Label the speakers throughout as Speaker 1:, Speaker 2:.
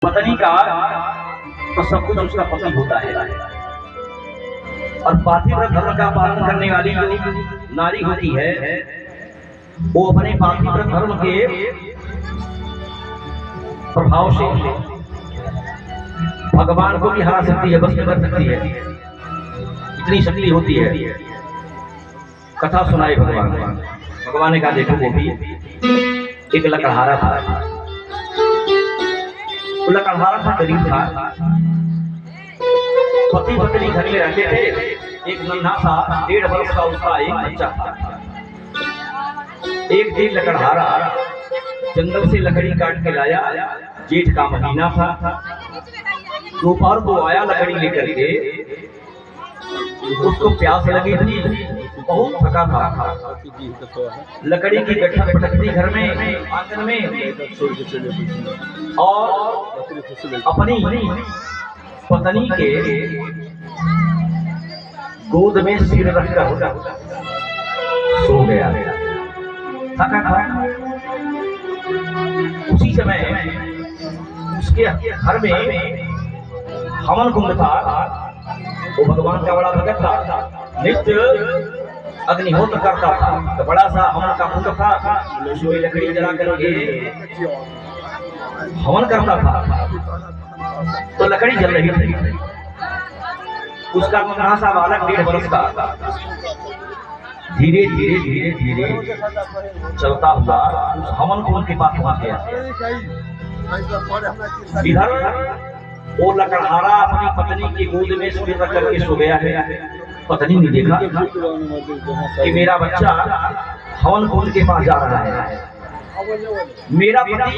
Speaker 1: पत्नी का तो सब कुछ उसका पसंद होता है और पातिव्रत धर्म का पालन करने वाली जो नारी होती है वो अपने पातिव्रत धर्म के प्रभाव से भगवान को भी हरा सकती है, बस में कर सकती है। इतनी शक्ति होती है। कथा सुनाए भगवान ने कहा देखो वो भी एक लकड़हारा था। वो लकड़हारा था, गरीब था। पति पत्नी घर में रहते थे। एक नन्हा सा 1.5 वर्ष का उसका एक बच्चा था। एक दिन लकड़हारा जंगल से लकड़ी काट के लाया। जेठ का महीना था। दोपहर को आया लकड़ी लेकर के। उसको प्यास लगी थी, बहुत थका था। लकड़ी की गट्ठा पटकती घर में, आंगन में, और अपनी पत्नी के गोद में सिर रखकर सो गया। थका था। उसी समय उसके घर में हवन कुंड था। वो भगवान का बड़ा भगत था, नित्य अग्निहोत्र करता था। तो बड़ा सा हवन का कुंड था, उसमें लकड़ी जला करके हवन करता था। तो लकड़ी जल रही थी। उसका नन्हा सा बालक 1.5 वर्ष का धीरे धीरे धीरे धीरे चलता हुआ उस हवन कुंड के पास पहुंच गया। इधर वो लकड़हारा अपनी पत्नी की गोद में सिर रख करके सो गया है। पत्नी ने देखा कि मेरा बच्चा हवन कुंड के पास जा रहा है, मेरा पति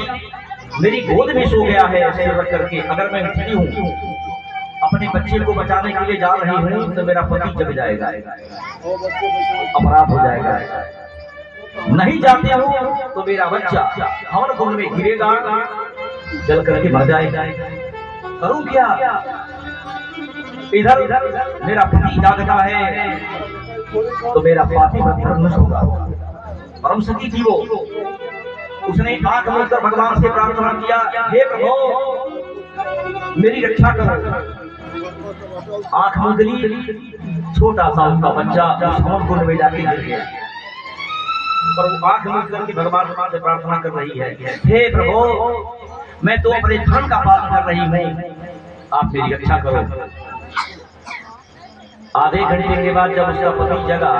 Speaker 1: मेरी गोद में सो गया है सिर रख करके। अगर मैं उठती हूँ, अपने बच्चे को बचाने के लिए जा रही हूँ, तो मेरा पति जग जाएगा, अपराध हो जाएगा। नहीं जाते हो तो मेरा बच्चा हवन कुंड में गिरेगा, जल करके मर जाएगा। करूं क्या? इधर मेरा पति जागता है तो मेरा पातिव्रत धर्म नष्ट होगा। परम सती थी वो। उसने आंख मूंदकर भगवान से प्रार्थना किया, हे प्रभु मेरी रक्षा करो। आंख मूंद ली, छोटा सा उसका बच्चा उस हवन कुंड में जाके गिर गया। पर वो आंख मूंद करके भगवान से प्रार्थना कर रही है, हे प्रभु मैं तो अपने धर्म का पालन कर रही हूँ, आप मेरी रक्षा करो। आधे घंटे के बाद जब उसका पति जगा,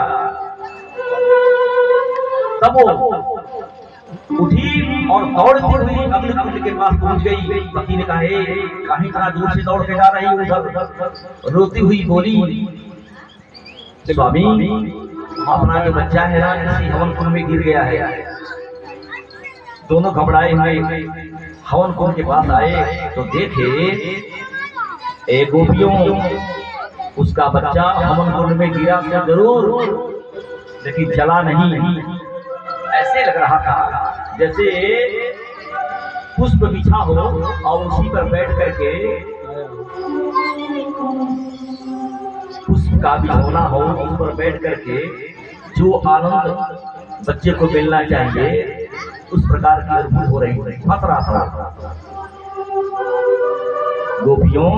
Speaker 1: तब वो उठी और दौड़ती हुई अग्निकुंड के पास पहुंच गई। पति ने कहा, कहीं इतना दूर से दौड़ के जा रही हूँ? उधर रोती हुई बोली, स्वामी अपना जो बच्चा है ना किसी हवन कुंड में गिर गया है। दोनों घबराए हुए हवन कुंड के पास आए तो देखे गोपियों उसका बच्चा हवन कुंड में गिरा था जरूर, लेकिन जला नहीं। ऐसे लग रहा था जैसे पुष्प बिछा हो और उसी पर बैठ करके पुष्प का बिछौना हो, उस पर बैठ करके जो आनंद बच्चे को मिलना चाहिए उस प्रकार की अनुभूति हो रही, फंस रहा था। गोपियों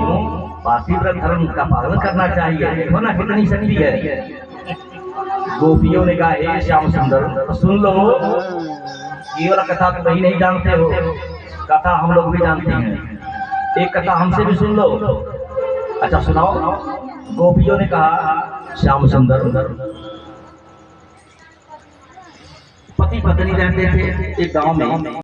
Speaker 1: पातिव्रत धर्म का पालन करना चाहिए, देखो ना कितनी शक्ति है। गोपियों ने कहा, हे श्याम सुंदर सुन लो, ये वाला कथा तो वही नहीं जानते हो, कथा हम लोग भी जानते हैं, एक कथा हमसे भी सुन लो। अच्छा सुनाओ। गोपियों ने कहा, श्याम सुंदर पति पत्नी रहते थे एक गांव में।